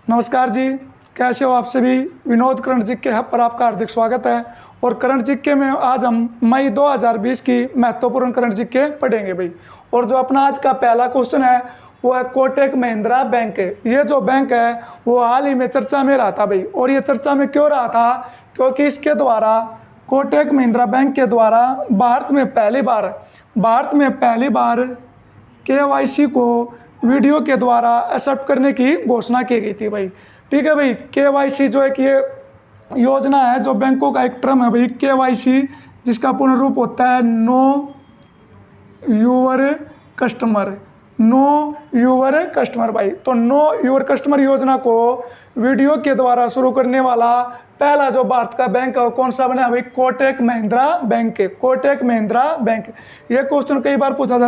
नमस्कार जी, कैसे हो आप सभी। विनोद करंट जी के हब पर आपका हार्दिक स्वागत है। और करंट जी के में आज हम मई 2020 की महत्वपूर्ण करंट जी के पढ़ेंगे भाई। और जो अपना आज का पहला क्वेश्चन है वो है कोटक महिंद्रा बैंक। ये जो बैंक है वो हाल ही में चर्चा में रहा था भाई। और ये चर्चा में क्यों रहा था, क्योंकि इसके द्वारा कोटक महिंद्रा बैंक के द्वारा भारत में पहली बार केवाईसी को वीडियो के द्वारा एक्सेप्ट करने की घोषणा की गई थी भाई। ठीक है भाई, केवाईसी जो एक ये योजना है, जो बैंकों का एक टर्म है भाई केवाईसी, जिसका पूर्ण रूप होता है नो यूवर कस्टमर भाई। तो नो यूर कस्टमर योजना को वीडियो के द्वारा शुरू करने वाला पहला जो भारत का बैंक है वो कौन सा बना है भाई, कोटक महिंद्रा बैंक है। कोटक महिंद्रा बैंक। ये क्वेश्चन कई बार पूछा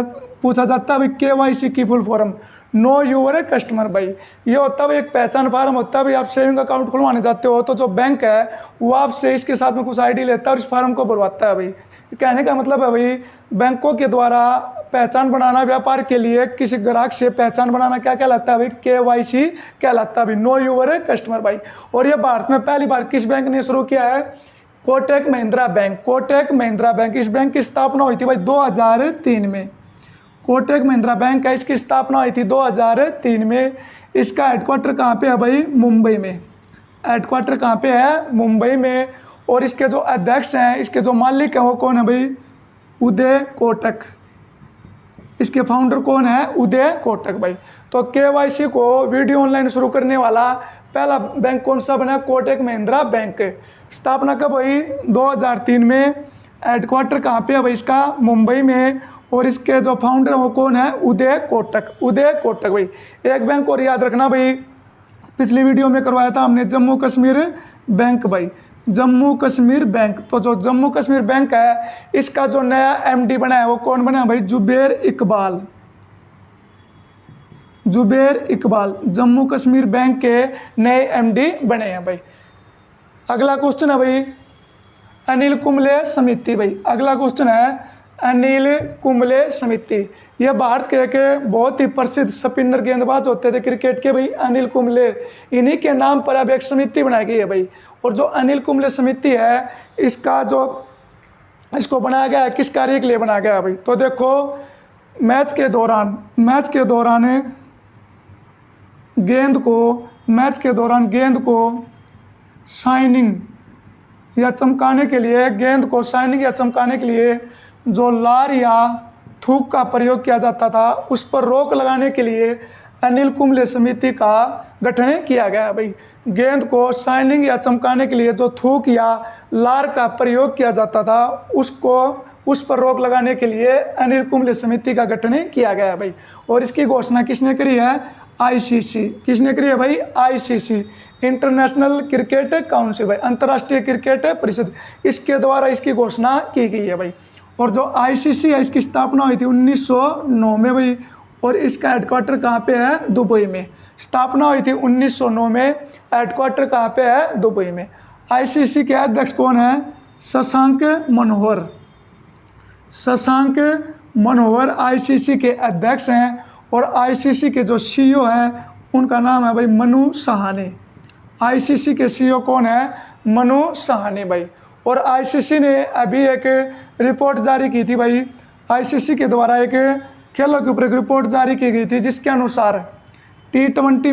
जाता है भाई, केवाईसी की full form know your customer भाई। ये होता है एक पहचान फार्म होता है भाई। आप सेविंग अकाउंट खुलवाने जाते हो तो जो बैंक है वो आपसे इसके साथ में कुछ आईडी लेता है और इस फार्म को भरवाता है भाई। कहने का मतलब है भाई, बैंकों के द्वारा पहचान बनाना व्यापार के लिए किसी ग्राहक से पहचान बनाना क्या कहलाता है भाई, केवाईसी कहलाता है भाई, नो यूर कस्टमर भाई। और ये भारत में पहली बार किस बैंक ने शुरू किया है, कोटक महिंद्रा बैंक। कोटक महिंद्रा बैंक, इस बैंक की स्थापना हुई थी भाई 2003 में। कोटक महिंद्रा बैंक है, इसकी स्थापना हुई थी 2003 में। इसका हेडक्वार्टर कहाँ पे है भाई, मुंबई में। हेडक्वार्टर कहाँ पे है, मुंबई में। और इसके जो अध्यक्ष हैं, इसके जो मालिक हैं वो कौन है भाई, उदय कोटक। इसके फाउंडर कौन है, उदय कोटक भाई। तो केवाईसी को वीडियो ऑनलाइन शुरू करने वाला पहला बैंक कौन सा बना, कोटक महिंद्रा बैंक। स्थापना कब हुई, 2003 में। हेडक्वार्टर कहाँ पे है भाई इसका, मुंबई में। और इसके जो फाउंडर हैं वो कौन है, उदय कोटक भाई। एक बैंक और याद रखना भाई, पिछली वीडियो में करवाया था हमने जम्मू कश्मीर बैंक भाई, जम्मू कश्मीर बैंक। तो जो जम्मू कश्मीर बैंक है इसका जो नया एमडी बना है वो कौन बना है भाई, जुबेर इकबाल। जम्मू कश्मीर बैंक के नए एमडी बने हैं भाई। अगला क्वेश्चन है भाई अनिल कुंबले समिति भाई। अगला क्वेश्चन है अनिल कुंबले समिति। यह भारत के एक बहुत ही प्रसिद्ध स्पिनर गेंदबाज होते थे क्रिकेट के भाई, अनिल कुंबले। इन्हीं के नाम पर अब एक समिति बनाई गई है भाई। और जो अनिल कुंबले समिति है इसको बनाया गया है किस कार्य के लिए बनाया गया है भाई। तो देखो, मैच के दौरान गेंद को शाइनिंग या चमकाने के लिए जो लार या थूक का प्रयोग किया जाता था, उस पर रोक लगाने के लिए अनिल कुंबले समिति का गठन किया गया भाई। गेंद को शाइनिंग या चमकाने के लिए जो थूक या लार का प्रयोग किया जाता था उस पर रोक लगाने के लिए अनिल कुंबले समिति का गठन किया गया भाई। और इसकी घोषणा किसने करी है, आईसीसी। किसने करी है भाई, आईसीसी, इंटरनेशनल क्रिकेट काउंसिल भाई, अंतर्राष्ट्रीय क्रिकेट परिषद। इसके द्वारा इसकी घोषणा की गई है भाई। और जो आईसीसी है इसकी स्थापना हुई थी 1909 में भाई। और इसका हेडक्वार्टर कहाँ पे है, दुबई में। स्थापना हुई थी 1909 में, हेडक्वार्टर कहाँ पे है, दुबई में। आईसीसी के अध्यक्ष कौन है, शशांक मनोहर आईसीसी के अध्यक्ष हैं। और आईसीसी के जो सीईओ हैं उनका नाम है भाई मनु सहाने। आईसीसी के सीईओ कौन है, मनु सहाने भाई। और आईसीसी ने अभी एक रिपोर्ट जारी की थी भाई। आईसीसी के द्वारा एक खेलों के ऊपर एक रिपोर्ट जारी की गई थी जिसके अनुसार टी20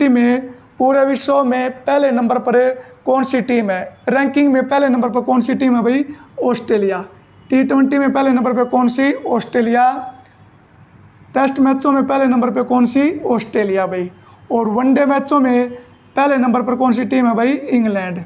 में पूरे विश्व में पहले नंबर पर कौन सी टीम है, रैंकिंग में पहले नंबर पर कौन सी टीम है भाई, ऑस्ट्रेलिया। टी20 में पहले नंबर पर कौन सी, ऑस्ट्रेलिया। टेस्ट मैचों में पहले नंबर पर कौन सी, ऑस्ट्रेलिया भाई। और वनडे मैचों में पहले नंबर पर कौन सी टीम है भाई, इंग्लैंड।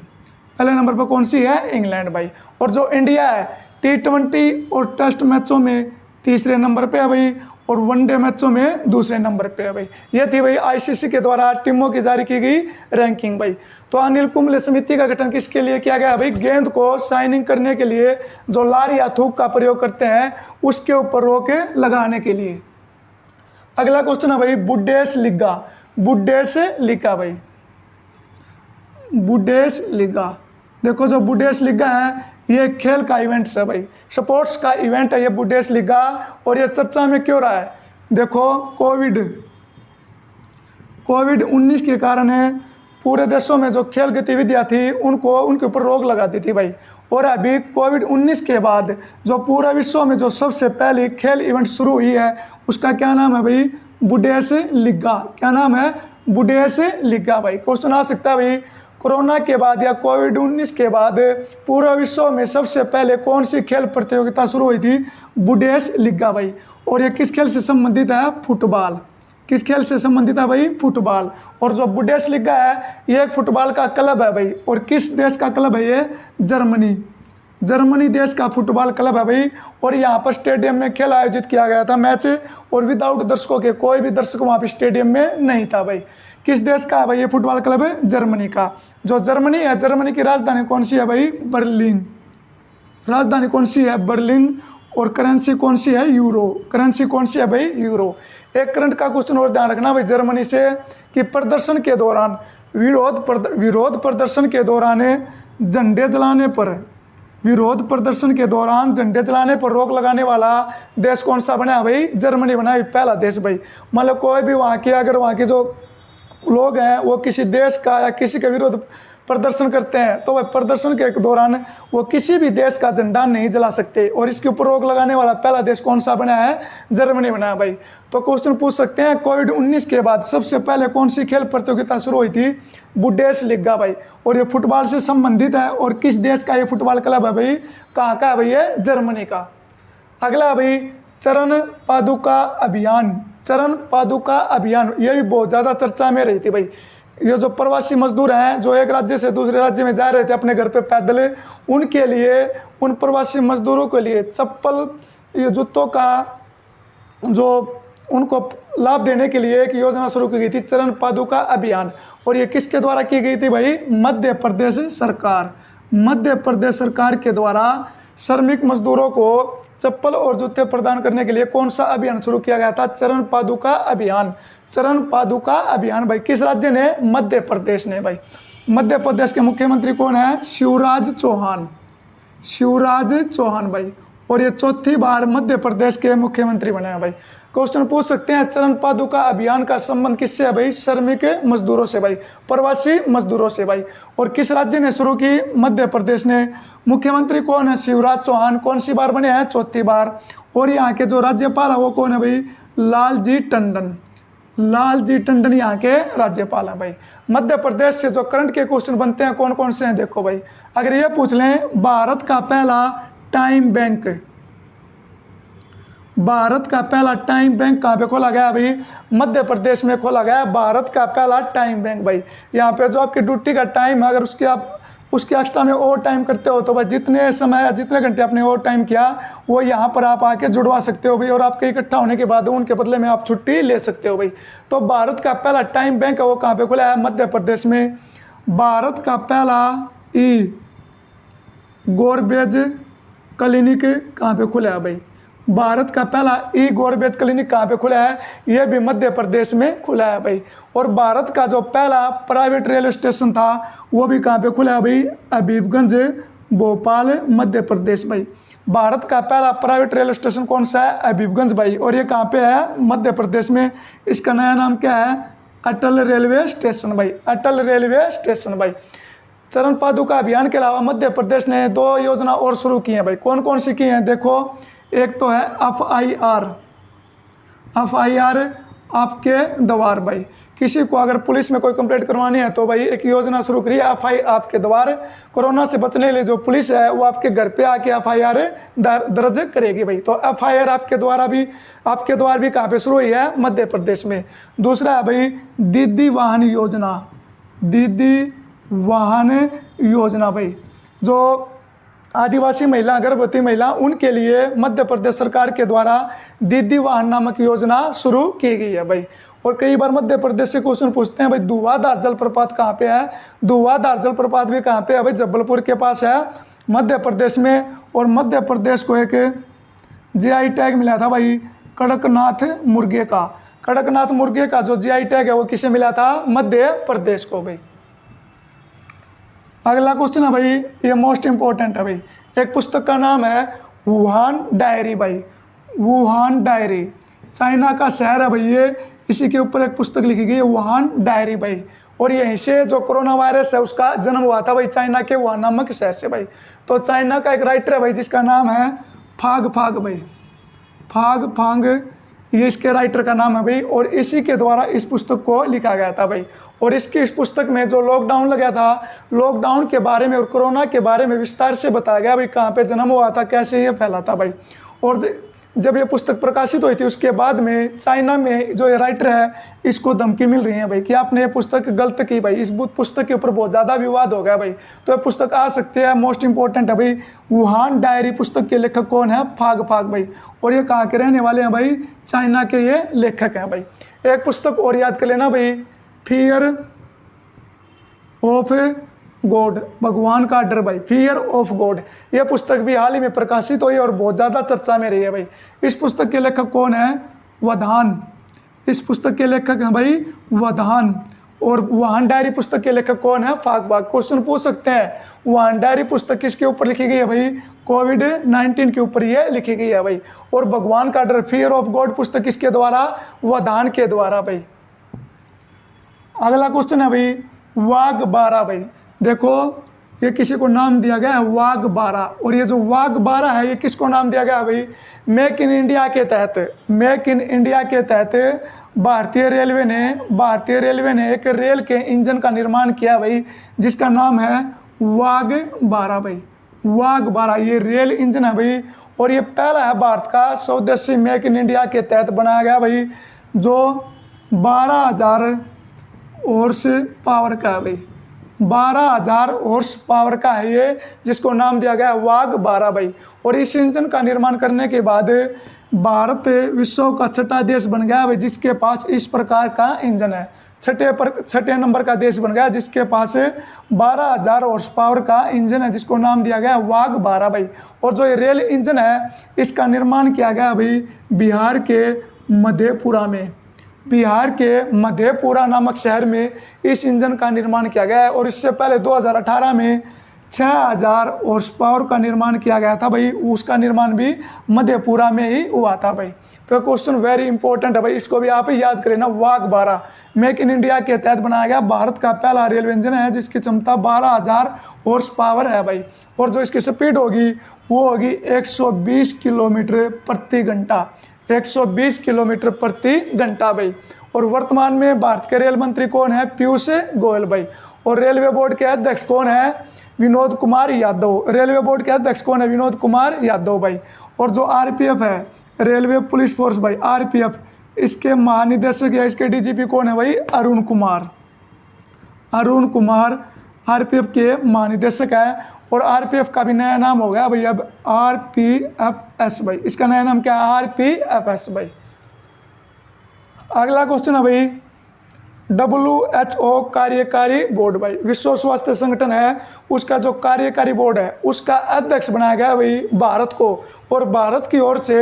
पहले नंबर पर कौन सी है, इंग्लैंड भाई। और जो इंडिया है टी20 और टेस्ट मैचों में तीसरे नंबर पे है भाई, और वनडे मैचों में दूसरे नंबर पे है भाई। ये थी भाई आईसीसी के द्वारा टीमों की जारी की गई रैंकिंग भाई। तो अनिल कुंबले समिति का गठन किसके लिए किया गया भाई, गेंद को शाइनिंग करने के लिए जो लार या थूक का प्रयोग करते हैं उसके ऊपर रोक लगाने के लिए। अगला क्वेश्चन है भाई बुंडेस लीगा भाई, बुंडेस लीगा। देखो जो बुंडेस लीगा है ये खेल का इवेंट है भाई, स्पोर्ट्स का इवेंट है ये बुंडेस लीगा। और ये चर्चा में क्यों रहा है, देखो कोविड-19 के कारण पूरे देशों में जो खेल गतिविधियां थी उनको उनके ऊपर रोक लगा दी थी भाई। और अभी कोविड-19 के बाद जो पूरा विश्व में जो सबसे पहली खेल इवेंट शुरू हुई है उसका क्या नाम है भाई? बुंडेसलीगा। क्या नाम है? बुंडेसलीगा भाई। क्वेश्चन आ सकता है भाई, कोरोना के बाद या कोविड-19 के बाद पूरा विश्व में सबसे पहले कौन सी खेल प्रतियोगिता शुरू हुई थी? बुंडेसलीगा भाई। और ये किस खेल से संबंधित है? फुटबॉल। किस खेल से संबंधित है भाई? फुटबॉल। और जो बुंडेसलीगा है ये एक फुटबॉल का क्लब है भाई। और किस देश का क्लब है ये? जर्मनी। जर्मनी देश का फुटबॉल क्लब है भाई। और यहाँ पर स्टेडियम में खेल आयोजित किया गया था मैच, और विदाउट दर्शकों के, कोई भी दर्शक वहाँ पे स्टेडियम में नहीं था भाई। किस देश का है भाई ये फुटबॉल क्लब? है जर्मनी का। जो जर्मनी है, जर्मनी की राजधानी कौन सी है भाई? बर्लिन। राजधानी कौन सी है? बर्लिन। और करेंसी कौन सी है? यूरो। करेंसी कौन सी है भाई? यूरो। एक करंट का क्वेश्चन और ध्यान रखना भाई जर्मनी से, कि प्रदर्शन के दौरान विरोध प्रदर्शन के दौरान झंडे जलाने पर विरोध प्रदर्शन के दौरान झंडे जलाने पर रोक लगाने वाला देश कौन सा बना है भाई? जर्मनी बना है, पहला देश भाई। मतलब कोई भी वहाँ के, अगर वहाँ के जो लोग हैं वो किसी देश का या किसी के विरोध प्रदर्शन करते हैं तो वह प्रदर्शन के दौरान वो किसी भी देश का झंडा नहीं जला सकते। और इसके ऊपर रोक लगाने वाला पहला देश कौन सा बना है? जर्मनी बना है भाई। तो क्वेश्चन पूछ सकते हैं, कोविड-19 के बाद सबसे पहले कौन सी खेल प्रतियोगिता शुरू हुई थी? बुंडेसलीगा भाई। और ये फुटबॉल से संबंधित है। और किस देश का ये फुटबॉल क्लब है भाई? कहाँ का है भाई? ये जर्मनी का। अगला भाई, चरण पादुका अभियान। चरण पादुका अभियान ये भी बहुत ज़्यादा चर्चा में रही थी भाई। ये जो प्रवासी मजदूर हैं जो एक राज्य से दूसरे राज्य में जा रहे थे अपने घर पे पैदल, उनके लिए, उन प्रवासी मजदूरों के लिए चप्पल, ये जूतों का जो उनको लाभ देने के लिए एक योजना शुरू की गई थी, चरण पादुका अभियान। और ये किसके द्वारा की गई थी भाई? मध्य प्रदेश सरकार। मध्य प्रदेश सरकार के द्वारा श्रमिक मजदूरों को चप्पल और जूते प्रदान करने के लिए कौन सा अभियान शुरू किया गया था? चरण पादुका अभियान। चरण पादुका अभियान भाई किस राज्य ने? मध्य प्रदेश ने भाई। मध्य प्रदेश के मुख्यमंत्री कौन है? शिवराज चौहान। शिवराज चौहान भाई। और ये चौथी बार मध्य प्रदेश के मुख्यमंत्री बने हैं भाई। क्वेश्चन पूछ सकते हैं, चरण पादुका अभियान का संबंध किससे है भाई? श्रमिक मजदूरों से भाई, प्रवासी मजदूरों से भाई। और किस राज्य ने शुरू की? मध्य प्रदेश ने। मुख्यमंत्री कौन है? शिवराज चौहान। कौन सी बार बने हैं? चौथी बार। और यहाँ के जो राज्यपाल है वो कौन है भाई? लालजी टंडन। लालजी टंडन यहाँ के राज्यपाल हैं भाई। मध्य प्रदेश से जो करंट के क्वेश्चन बनते हैं कौन कौन से हैं देखो भाई। अगर ये पूछ लें, भारत का पहला टाइम बैंक, भारत का पहला टाइम बैंक कहाँ पे खोला गया भाई? मध्य प्रदेश में खोला गया है भारत का पहला टाइम बैंक भाई। यहाँ पे जो आपकी ड्यूटी का टाइम है, अगर उसके एक्स्ट्रा में ओवर टाइम करते हो तो भाई जितने समय, जितने घंटे आपने ओवर टाइम किया वो यहाँ पर आप आके जुड़वा सकते हो भाई। और आपके इकट्ठा होने के बाद उनके बदले में आप छुट्टी ले सकते हो भाई। तो भारत का पहला टाइम बैंक है वो कहाँ पे खुला है? मध्य प्रदेश में। भारत का पहला ई गोरबेज क्लिनिक कहाँ पे खुला है भाई? भारत का पहला ई गोरबेज क्लिनिक कहाँ पे खुला है? यह भी मध्य प्रदेश में खुला है भाई। और भारत का जो पहला प्राइवेट रेलवे स्टेशन था वो भी कहाँ पे खुला है भाई? हबीबगंज, भोपाल, मध्य प्रदेश भाई। भारत का पहला प्राइवेट रेलवे स्टेशन कौन सा है? हबीबगंज भाई। और ये कहाँ पे है? मध्य प्रदेश में। इसका नया नाम क्या है? अटल रेलवे स्टेशन भाई। अटल रेलवे स्टेशन भाई। चरण पादुका अभियान के अलावा मध्य प्रदेश ने 2 योजना और शुरू की हैं भाई। कौन कौन सी की हैं देखो। एक तो है FIR। FIR आपके द्वार भाई। किसी को अगर पुलिस में कोई कंप्लेंट करवानी है तो भाई एक योजना शुरू करिए FIR आपके द्वार। कोरोना से बचने के लिए जो पुलिस है वो आपके घर पे आके FIR दर्ज करेगी भाई। तो FIR आपके द्वार भी कहाँ पे शुरू हुई है? मध्य प्रदेश में। दूसरा है भाई दीदी वाहन योजना। दीदी वाहन योजना भाई, जो आदिवासी महिला, गर्भवती महिला, उनके लिए मध्य प्रदेश सरकार के द्वारा दीदी वाहन नामक योजना शुरू की गई है भाई। और कई बार मध्य प्रदेश से क्वेश्चन पूछते हैं भाई धुआंधार जलप्रपात कहाँ पे है? धुआंधार जलप्रपात भी कहाँ पे है भाई? जबलपुर के पास है, मध्य प्रदेश में। और मध्य प्रदेश को एक GI टैग मिला था भाई कड़कनाथ मुर्गे का। कड़कनाथ मुर्गे का जो GI टैग है वो किसे मिला था? मध्य प्रदेश को भाई। अगला क्वेश्चन है भाई, ये मोस्ट इंपॉर्टेंट है भाई। एक पुस्तक का नाम है वुहान डायरी भाई। वुहान डायरी चाइना का शहर है भाई। इसी के ऊपर एक पुस्तक लिखी गई है वुहान डायरी भाई। और यहीं से जो कोरोना वायरस है उसका जन्म हुआ था भाई, चाइना के वुहान नामक शहर से भाई। तो चाइना का एक राइटर है भाई जिसका नाम है फाग फाग भाई, फाग फांग, ये इसके राइटर का नाम है भाई। और इसी के द्वारा इस पुस्तक को लिखा गया था भाई। और इस पुस्तक में जो लॉकडाउन लगा था, लॉकडाउन के बारे में और कोरोना के बारे में विस्तार से बताया गया भाई, कहाँ पे जन्म हुआ था, कैसे ये फैला था भाई। और जब ये पुस्तक प्रकाशित हुई थी उसके बाद में चाइना में जो ये राइटर है इसको धमकी मिल रही है भाई कि आपने ये पुस्तक गलत की भाई। इस पुस्तक के ऊपर बहुत ज़्यादा विवाद हो गया भाई। तो ये पुस्तक आ सकती है, मोस्ट इंपॉर्टेंट है भाई। वुहान डायरी पुस्तक के लेखक कौन है? फाग फाग भाई। और ये कहाँ के रहने वाले हैं भाई? चाइना के ये लेखक हैं भाई। एक पुस्तक और याद कर लेना भाई, फियर ऑफ गॉड, भगवान का डर भाई, फियर ऑफ गॉड। यह पुस्तक भी हाल ही में प्रकाशित हुई और बहुत ज़्यादा चर्चा में रही है भाई। इस पुस्तक के लेखक कौन है? वधान। इस पुस्तक के लेखक हैं भाई वधान। और वुहान डायरी पुस्तक के लेखक कौन है? फाग फाग। क्वेश्चन पूछ सकते हैं, वुहान डायरी पुस्तक किसके ऊपर लिखी गई है भाई? कोविड-19 के ऊपर ये लिखी गई है भाई। और भगवान का डर, फियर ऑफ गॉड पुस्तक किसके द्वारा? वधान के द्वारा भाई। अगला क्वेश्चन है भाई वाघ बारह भाई। देखो ये किसी को नाम दिया गया है वाघ बारह। और ये जो वाघ बारह है ये किसको नाम दिया गया है भाई? मेक इन इंडिया के तहत, मेक इन इंडिया के तहत भारतीय रेलवे ने एक रेल के इंजन का निर्माण किया भाई, जिसका नाम है वाघ बारह भाई। वाघ बारह ये रेल इंजन है भाई। और ये पहला है भारत का स्वदेशी मेक इन इंडिया के तहत बनाया गया भाई, जो 12,000 हॉर्स पावर का है भाई। 12,000 हॉर्स पावर का है ये, जिसको नाम दिया गया वाघ बारह भाई। और इस इंजन का निर्माण करने के बाद भारत विश्व का छठा देश बन गया भाई जिसके पास इस प्रकार का इंजन है। छठे नंबर का देश बन गया जिसके पास 12,000 हॉर्स पावर का इंजन है, जिसको नाम दिया गया वाघ बारह भाई। और जो ये रेल इंजन है इसका निर्माण किया गया भाई बिहार के मधेपुरा में। बिहार के मधेपुरा नामक शहर में इस इंजन का निर्माण किया गया है। और इससे पहले 2018 में 6,000 हॉर्स पावर का निर्माण किया गया था भाई, उसका निर्माण भी मधेपुरा में ही हुआ था भाई। तो क्वेश्चन वेरी इंपॉर्टेंट है भाई, इसको भी आप याद करें ना। वाघ बारह मेक इन इंडिया के तहत बनाया गया भारत का पहला रेलवे इंजन है जिसकी क्षमता 12,000 हॉर्स पावर है भाई। और जो इसकी स्पीड होगी वो होगी 120 किलोमीटर प्रति घंटा, 120 किलोमीटर प्रति घंटा भाई। और वर्तमान में भारत के रेल मंत्री कौन है? पीयूष गोयल भाई। और रेलवे बोर्ड के अध्यक्ष कौन है? विनोद कुमार यादव। रेलवे बोर्ड के अध्यक्ष कौन है? विनोद कुमार यादव भाई। और जो आरपीएफ है, रेलवे पुलिस फोर्स भाई, आरपीएफ, इसके महानिदेशक या इसके डीजीपी कौन है भाई? अरुण कुमार। अरुण कुमार आरपीएफ के महानिदेशक है। और आरपीएफ का भी नया नाम हो गया भाई अब आरपीएफएस भाई। इसका नया नाम क्या है? आरपीएफएस भाई। अगला क्वेश्चन है भाई WHO कार्यकारी बोर्ड भाई। विश्व स्वास्थ्य संगठन है उसका जो कार्यकारी बोर्ड है उसका अध्यक्ष बनाया गया भाई भारत को। और भारत की ओर से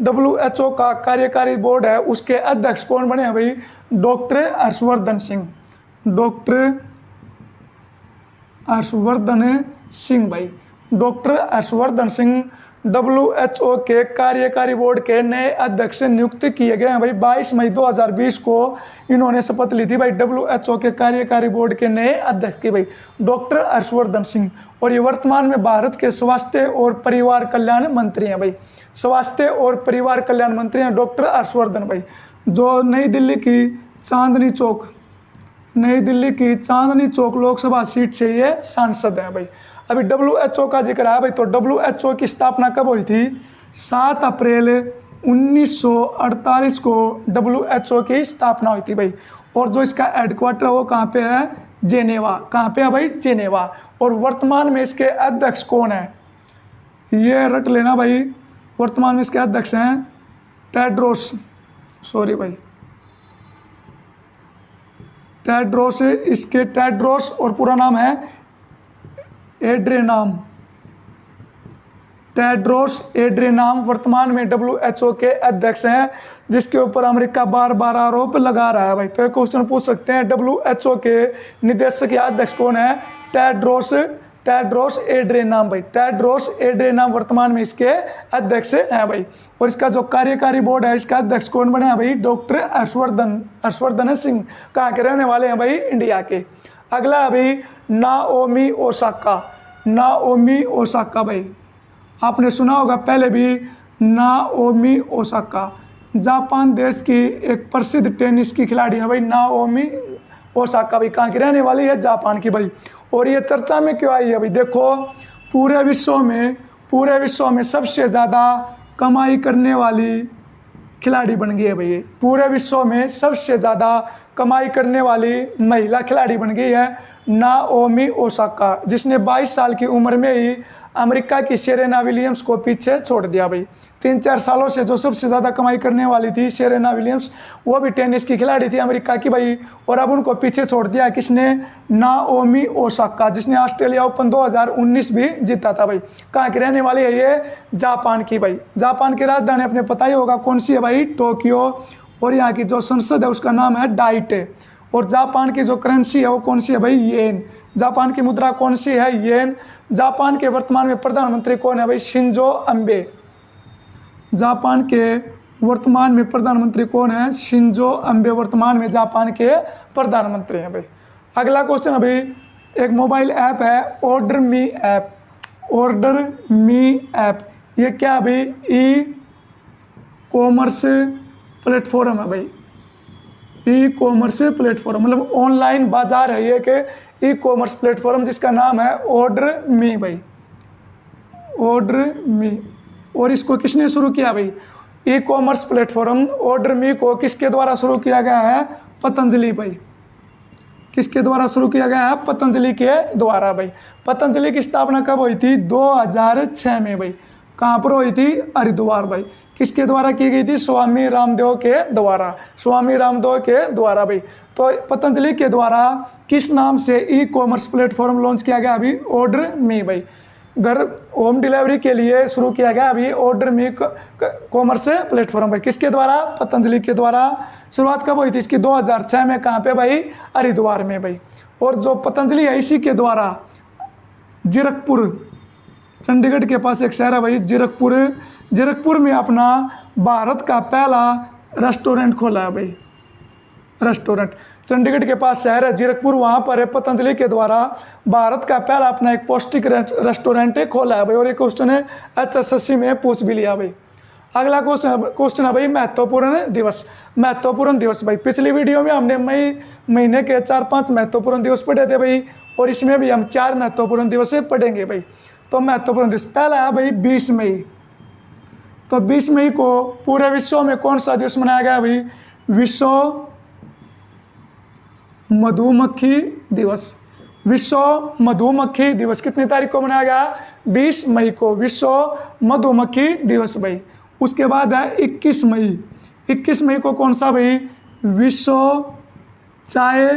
WHO का कार्यकारी बोर्ड है उसके अध्यक्ष कौन बने हैं भाई? डॉक्टर हर्षवर्धन सिंह। डॉक्टर हर्षवर्धन सिंह भाई। डॉक्टर हर्षवर्धन सिंह WHO के कार्यकारी बोर्ड के नए अध्यक्ष नियुक्त किए गए हैं भाई। 22 मई 2020 को इन्होंने शपथ ली थी भाई WHO के कार्यकारी बोर्ड के नए अध्यक्ष की भाई, डॉक्टर हर्षवर्धन सिंह। और ये वर्तमान में भारत के स्वास्थ्य और परिवार कल्याण मंत्री हैं भाई। स्वास्थ्य और परिवार कल्याण मंत्री हैं डॉक्टर हर्षवर्धन भाई, जो नई दिल्ली की चांदनी चौक लोकसभा सीट से ये सांसद हैं भाई। अभी WHO का जिक्र है भाई, तो WHO की स्थापना कब हुई थी? 7 अप्रैल 1948 को WHO की स्थापना हुई थी भाई। और जो इसका हेडक्वार्टर वो कहाँ पे है? जेनेवा। कहाँ पे है भाई? जेनेवा। और वर्तमान में इसके अध्यक्ष कौन है? ये रट लेना भाई, वर्तमान में इसके अध्यक्ष हैं टेड्रोस और पूरा नाम है टेड्रोस एड्रेनाम वर्तमान में WHO के अध्यक्ष हैं, जिसके ऊपर अमेरिका बार आरोप लगा रहा है भाई। तो एक क्वेश्चन पूछ सकते हैं WHO के निदेशक या अध्यक्ष कौन है? टेड्रोस एड्रेनम भाई, टेड्रोस एड्रेनम वर्तमान में इसके अध्यक्ष हैं भाई। और इसका जो कार्यकारी बोर्ड है, इसका अध्यक्ष कौन बने हैं भाई? डॉक्टर हर्षवर्धन सिंह। कहाँ के रहने वाले हैं भाई? इंडिया के। अगला है भाई नाओमी ओसाका, नाओमी ओसाका भाई, आपने सुना होगा पहले भी, नाओमी ओसाका जापान देश की एक प्रसिद्ध टेनिस की खिलाड़ी है भाई, नाओमी ओसाका भाई। कहाँ की रहने वाली है? जापान की भाई। और ये चर्चा में क्यों आई है भाई? देखो पूरे विश्व में सबसे ज़्यादा कमाई करने वाली खिलाड़ी बन गई है भाई। ये पूरे विश्व में सबसे ज़्यादा कमाई करने वाली महिला खिलाड़ी बन गई है नाओमी ओसाका, जिसने 22 साल की उम्र में ही अमेरिका की सेरेना विलियम्स को पीछे छोड़ दिया भाई। 3-4 सालों से जो सबसे ज़्यादा कमाई करने वाली थी सेरेना विलियम्स, वो भी टेनिस की खिलाड़ी थी अमेरिका की भाई, और अब उनको पीछे छोड़ दिया किसने? नाओमी ओसाका, जिसने ऑस्ट्रेलिया ओपन 2019 भी जीता था भाई। कहाँ की रहने वाली है ये? जापान की भाई। जापान की राजधानी अपने पता ही होगा कौन सी है भाई? टोक्यो। और यहाँ की जो संसद है उसका नाम है डाइटे। और जापान की जो करेंसी है वो कौन सी है भाई? येन। जापान की मुद्रा कौन सी है? येन। जापान के वर्तमान में प्रधानमंत्री कौन है भाई? Shinzo Abe. जापान के वर्तमान में प्रधानमंत्री कौन है? शिंजो अबे वर्तमान में जापान के प्रधानमंत्री हैं भाई। अगला क्वेश्चन है भाई, एक मोबाइल ऐप है ऑर्डर मी ऐप, ऑर्डर मी ऐप। ये क्या है भाई? ई कॉमर्स प्लेटफॉर्म है भाई, ई कॉमर्स प्लेटफॉर्म, मतलब ऑनलाइन बाजार है ये कि ई कॉमर्स प्लेटफॉर्म, जिसका नाम है ऑर्डर मी भाई, ऑर्डर मी। और इसको किसने शुरू किया भाई? ई कॉमर्स प्लेटफॉर्म ऑर्डर मी को किसके द्वारा शुरू किया गया है? पतंजलि भाई। किसके द्वारा शुरू किया गया है? पतंजलि के द्वारा भाई। पतंजलि की स्थापना कब हुई थी? 2006 में भाई। कहाँ पर हुई थी? हरिद्वार भाई। किसके द्वारा की गई थी? स्वामी रामदेव के द्वारा, स्वामी रामदेव के द्वारा भाई। तो पतंजलि के द्वारा किस नाम से ई कॉमर्स प्लेटफॉर्म लॉन्च किया गया अभी? ऑर्डर मी भाई। घर होम डिलीवरी के लिए शुरू किया गया अभी ऑर्डर मी कॉमर्स प्लेटफॉर्म भाई। किसके द्वारा? पतंजलि के द्वारा। शुरुआत कब हुई थी इसकी? 2006 में। कहाँ पे भाई? हरिद्वार में भाई। और जो पतंजलि है इसी के द्वारा जीरकपुर, चंडीगढ़ के पास एक शहर है भाई जीरकपुर, जीरकपुर में अपना भारत का पहला रेस्टोरेंट खोला है भाई। रेस्टोरेंट, चंडीगढ़ के पास शहर है जीरकपुर, वहाँ पर है पतंजलि के द्वारा भारत का पहला अपना एक पौष्टिक रेस्टोरेंट खोला है भाई। और ये क्वेश्चन है HSSC में पूछ भी लिया भाई। अगला क्वेश्चन है भाई महत्वपूर्ण दिवस। महत्वपूर्ण दिवस भाई, पिछली वीडियो में हमने मई महीने के 4-5 महत्वपूर्ण दिवस पढ़े थे भाई, और इसमें भी हम 4 महत्वपूर्ण दिवस पढ़ेंगे भाई। तो महत्वपूर्ण दिवस पहला है भाई 20 मई। तो 20 मई को पूरे विश्व में कौन सा दिवस मनाया गया भाई? विश्व मधुमक्खी दिवस। विश्व मधुमक्खी दिवस कितनी तारीख को मनाया गया? 20 मई को विश्व मधुमक्खी दिवस भाई। उसके बाद है 21 मई। 21 मई को कौन सा भाई? विश्व चाय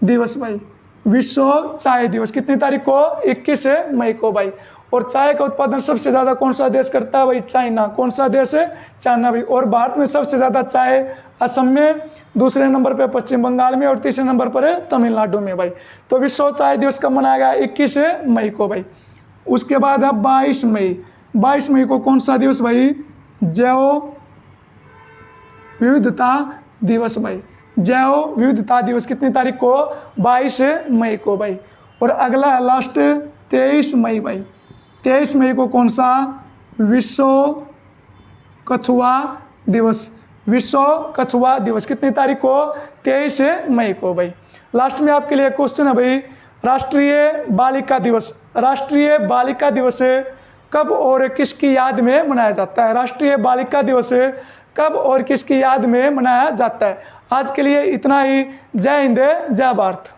दिवस भाई। विश्व चाय दिवस कितनी तारीख को? 21 मई को भाई। और चाय का उत्पादन सबसे ज़्यादा कौन सा देश करता है भाई? चाइना। कौन सा देश है? चाइना भाई। और भारत में सबसे ज़्यादा चाय असम में, दूसरे नंबर पे पश्चिम बंगाल में, और तीसरे नंबर पर है तमिलनाडु में भाई। तो विश्व चाय दिवस कब मनाया गया? 21 मई को भाई। उसके बाद है 22 मई। 22 मई को कौन सा दिवस भाई? जैव विविधता दिवस भाई। जैव विविधता दिवस कितनी तारीख को? 22 मई को भाई। और अगला लास्ट 23 मई भाई। 23 मई को कौन सा? विश्व कछुआ दिवस। विश्व कछुआ दिवस कितनी तारीख को? 23 मई को भाई। लास्ट में आपके लिए क्वेश्चन है भाई, राष्ट्रीय बालिका दिवस। राष्ट्रीय बालिका दिवस कब और किसकी याद में मनाया जाता है? राष्ट्रीय बालिका दिवस कब और किसकी याद में मनाया जाता है? आज के लिए इतना ही। जय हिंद, जय भारत।